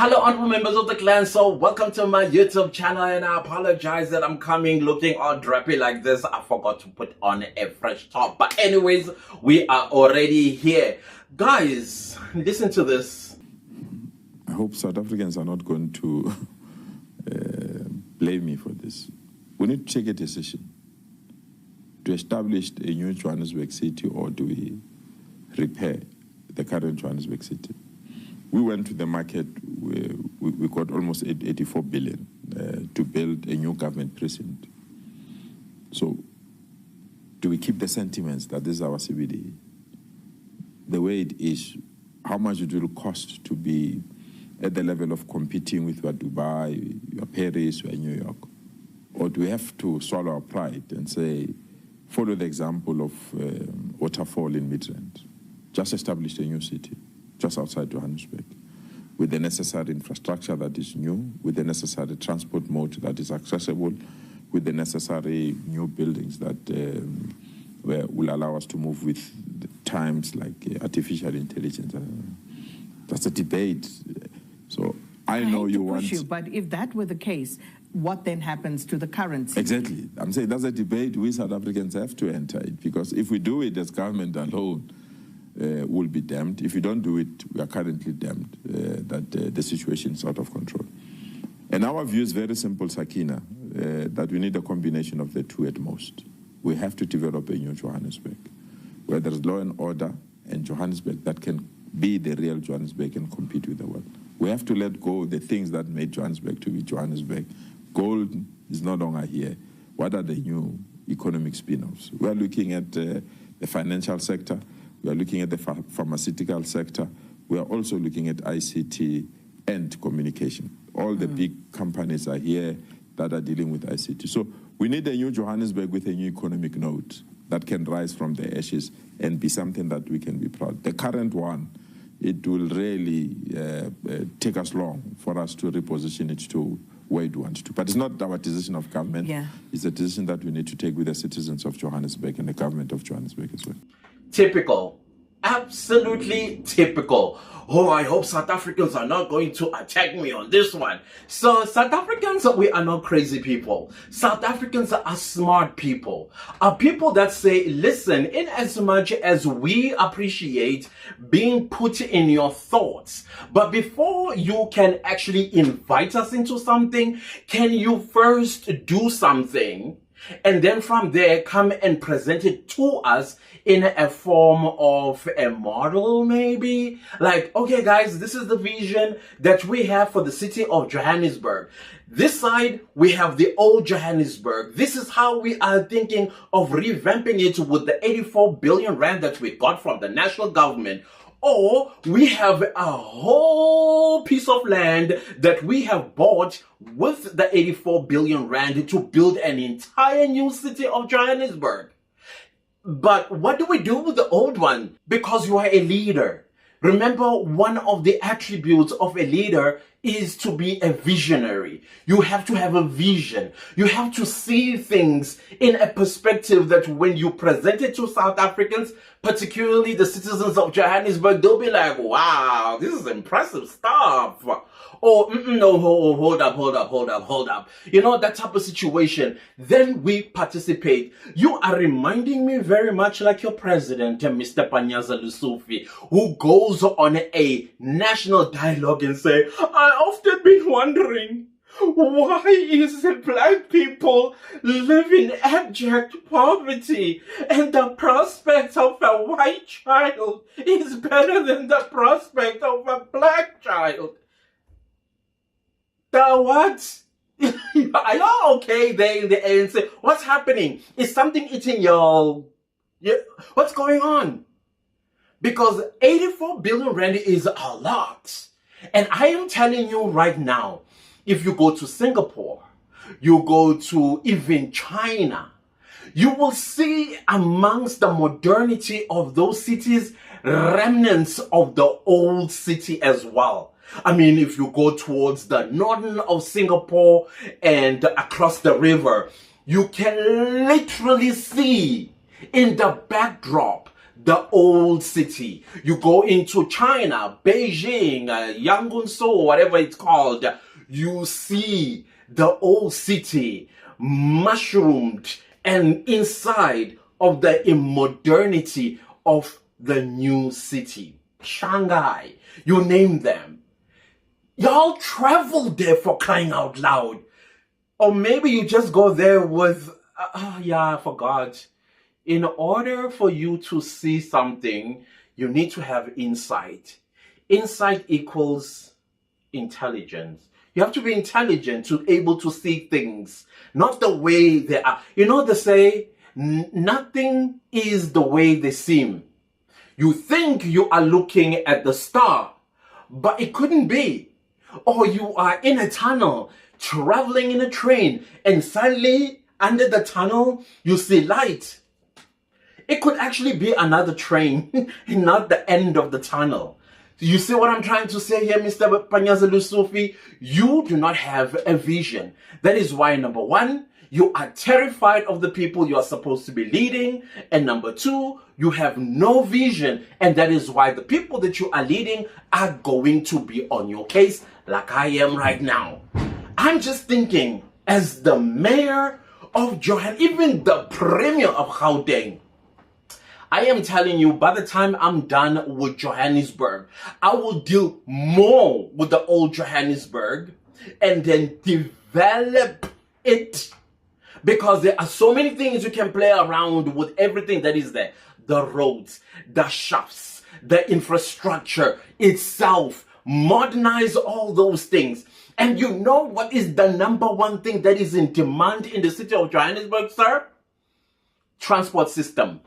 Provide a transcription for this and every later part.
Hello, honorable members of the clan. So welcome to my YouTube channel, and I apologize that I'm coming looking all drappy like this. I forgot to put on a fresh top. But anyways, we are already here. Guys, listen to this. I hope South Africans are not going to blame me for this. We need to take a decision to establish a new Johannesburg city, or do we repair the current Johannesburg city? We went to the market, we got almost 84 billion to build a new government precinct. So do we keep the sentiments that this is our CBD? The way it is, how much it will cost to be at the level of competing with your Dubai, your Paris, your New York? Or do we have to swallow our pride and say, follow the example of Waterfall in Midrand, just establish a new city just outside Johannesburg, with the necessary infrastructure that is new, with the necessary transport mode that is accessible, with the necessary new buildings that will allow us to move with times like artificial intelligence. That's a debate. So I know you want... you, but if that were the case, what then happens to the currency? Exactly. I'm saying that's a debate we South Africans have to enter it, because if we do it as government alone, will be damned. If we don't do it, we are currently damned that the situation is out of control. And our view is very simple, Sakina, that we need a combination of the two at most. We have to develop a new Johannesburg, where there is law and order, and Johannesburg that can be the real Johannesburg and compete with the world. We have to let go of the things that made Johannesburg to be Johannesburg. Gold is no longer here. What are the new economic spin-offs? We are looking at the financial sector. We are looking at the pharmaceutical sector. We are also looking at ICT and communication. All the big companies are here that are dealing with ICT. So we need a new Johannesburg with a new economic node that can rise from the ashes and be something that we can be proud. The current one, it will really take us long for us to reposition it to where it wants to. But it's not our decision of government. Yeah. It's a decision that we need to take with the citizens of Johannesburg and the government of Johannesburg as well. Typical. Absolutely typical. Oh, I hope South Africans are not going to attack me on this one. So South Africans, we are not crazy people. South Africans are smart people. Are people that say, listen, in as much as we appreciate being put in your thoughts, but before you can actually invite us into something, can you first do something? And then from there, come and present it to us in a form of a model, maybe? Like, okay, guys, this is the vision that we have for the city of Johannesburg. This side, we have the old Johannesburg. This is how we are thinking of revamping it with the 84 billion rand that we got from the national government. Or we have a whole piece of land that we have bought with the 84 billion rand to build an entire new city of Johannesburg. But what do we do with the old one? Because you are a leader. Remember, one of the attributes of a leader is to be a visionary. You have to have a vision. You have to see things in a perspective that when you present it to South Africans, particularly the citizens of Johannesburg, they'll be like, wow, this is impressive stuff. Oh, no, hold up. You know, that type of situation. Then we participate. You are reminding me very much like your president, Mr. Panyaza Lusufi, who goes on a national dialogue and say, I often been wondering, why is it black people live in abject poverty and the prospect of a white child is better than the prospect of a black child? The what? Are y'all okay there in the ANC? What's happening? Is something eating y'all? Yeah. What's going on? Because 84 billion rand is a lot. And I am telling you right now, if you go to Singapore, you go to even China, you will see amongst the modernity of those cities, remnants of the old city as well. I mean, if you go towards the northern of Singapore and across the river, you can literally see in the backdrop the old city. You go into China, Beijing, Yangon, whatever it's called, you see the old city mushroomed and inside of the immodernity of the new city. Shanghai, you name them. Y'all travel there, for crying out loud. Or maybe you just go there with, I forgot. In order for you to see something, you need to have insight. Insight equals intelligence. You have to be intelligent to be able to see things, not the way they are. You know, they say, nothing is the way they seem. You think you are looking at the star, but it couldn't be. Or you are in a tunnel, traveling in a train, and suddenly under the tunnel, you see light. It could actually be another train, not the end of the tunnel. You see what I'm trying to say here, Mr. Panyaza Lusufi? You do not have a vision. That is why, number one, you are terrified of the people you are supposed to be leading. And number two, you have no vision. And that is why the people that you are leading are going to be on your case, like I am right now. I'm just thinking, as the mayor of Johannesburg, even the premier of Gauteng, I am telling you, by the time I'm done with Johannesburg, I will deal more with the old Johannesburg and then develop it. Because there are so many things you can play around with everything that is there. The roads, the shops, the infrastructure itself. Modernize all those things. And you know what is the number one thing that is in demand in the city of Johannesburg, sir? Transport system.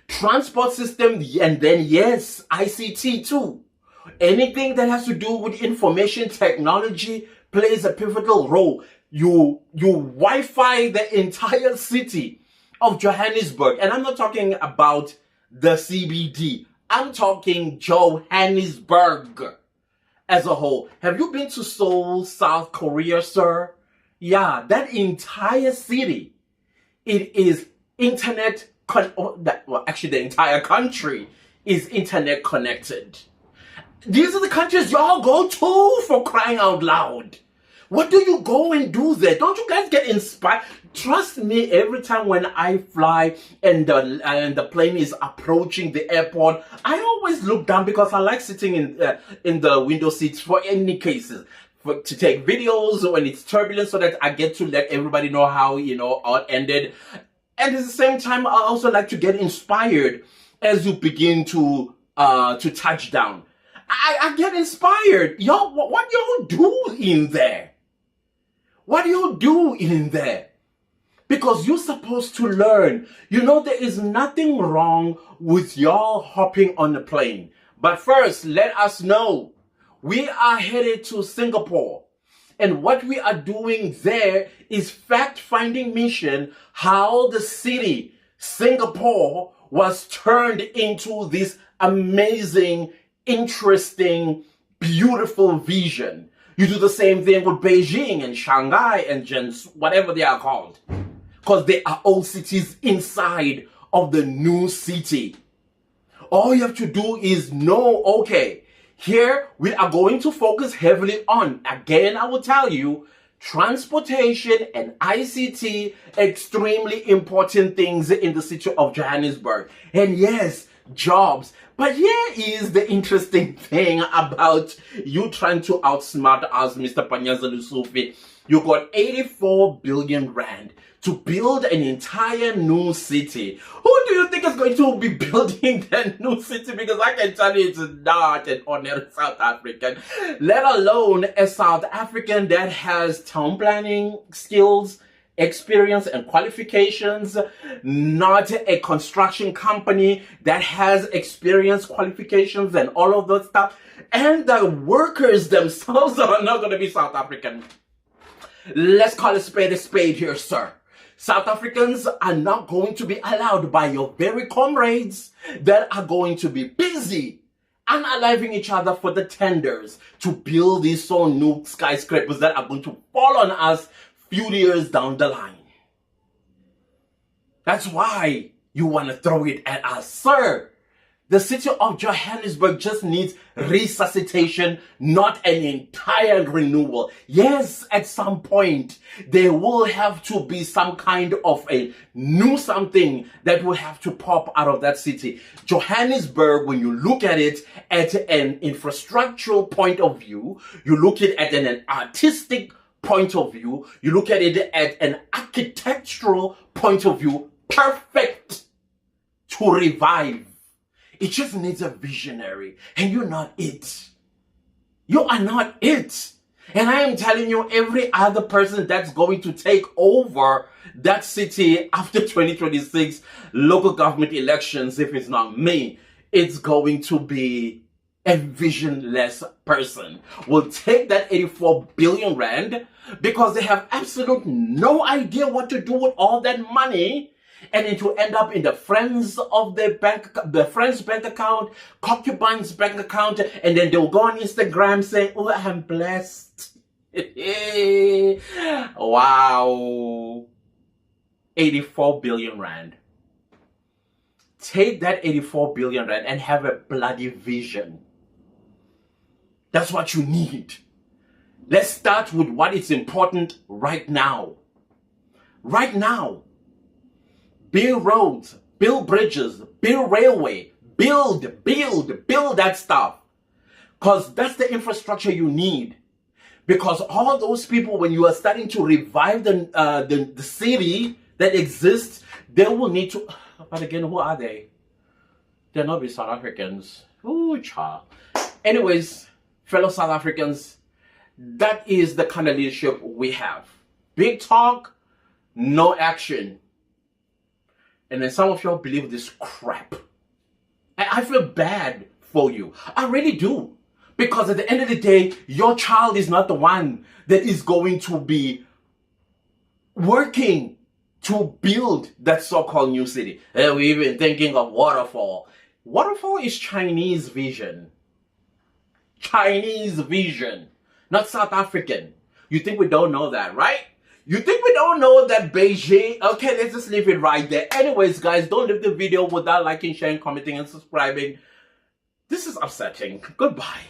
Transport system, and then yes, ICT too. Anything that has to do with information technology plays a pivotal role. You Wi-Fi the entire city of Johannesburg. And I'm not talking about the CBD. I'm talking Johannesburg as a whole. Have you been to Seoul, South Korea, sir? Yeah, that entire city, it is internet, actually the entire country is internet connected. These are the countries y'all go to, for crying out loud. What do you go and do there? Don't you guys get inspired? Trust me, every time when I fly and the plane is approaching the airport, I always look down because I like sitting in the window seats for any cases. To take videos when it's turbulent so that I get to let everybody know how, it ended. And at the same time, I also like to get inspired as you begin to touch down. I get inspired. Y'all, what y'all do in there? What do you do in there? Because you're supposed to learn. There is nothing wrong with y'all hopping on the plane. But first, let us know. We are headed to Singapore. And what we are doing there is fact-finding mission, how the city, Singapore, was turned into this amazing, interesting, beautiful vision. You do the same thing with Beijing and Shanghai and whatever they are called. Because they are old cities inside of the new city. All you have to do is know, okay, here we are going to focus heavily on, again, I will tell you, transportation and ICT, extremely important things in the city of Johannesburg. And yes, jobs. But here is the interesting thing about you trying to outsmart us, Mr. Panyaza Lusufi. You got 84 billion rand to build an entire new city. Who do you think is going to be building that new city? Because I can tell you it's not an ordinary South African, let alone a South African that has town planning skills, experience and qualifications, not a construction company that has experience, qualifications and all of that stuff. And the workers themselves are not going to be South African. Let's call a spade here, sir. South Africans are not going to be allowed by your very comrades that are going to be busy unaliving each other for the tenders to build these so new skyscrapers that are going to fall on us few years down the line. That's why you want to throw it at us. Sir, the city of Johannesburg just needs resuscitation, not an entire renewal. Yes, at some point, there will have to be some kind of a new something that will have to pop out of that city. Johannesburg, when you look at it at an infrastructural point of view, you look at it at an artistic point of view, you look at it at an architectural point of view, perfect to revive. It just needs a visionary, and you're not it. You are not it. And I am telling you, every other person that's going to take over that city after 2026 local government elections, if it's not me, it's going to be a visionless person. Will take that 84 billion rand because they have absolute no idea what to do with all that money. And it will end up in the friends of the friend's bank account, concubine's bank account, and then they'll go on Instagram saying, "Oh, I'm blessed." Wow. 84 billion rand. Take that 84 billion rand and have a bloody vision. That's what you need. Let's start with what is important right now. Right now. Build roads, build bridges, build railway, build that stuff. Because that's the infrastructure you need. Because all those people, when you are starting to revive the city that exists, they will need to, but again, who are they? They're not be South Africans. Ooh, child. Anyways, fellow South Africans, that is the kind of leadership we have. Big talk, no action. And then some of y'all believe this crap. And I feel bad for you. I really do. Because at the end of the day, your child is not the one that is going to be working to build that so-called new city. We're even thinking of waterfall. Waterfall is Chinese vision. Chinese vision. Not South African. You think we don't know that, right? You think we don't know that Beijing? Okay, let's just leave it right there. Anyways, guys, don't leave the video without liking, sharing, commenting, and subscribing. This is upsetting. Goodbye.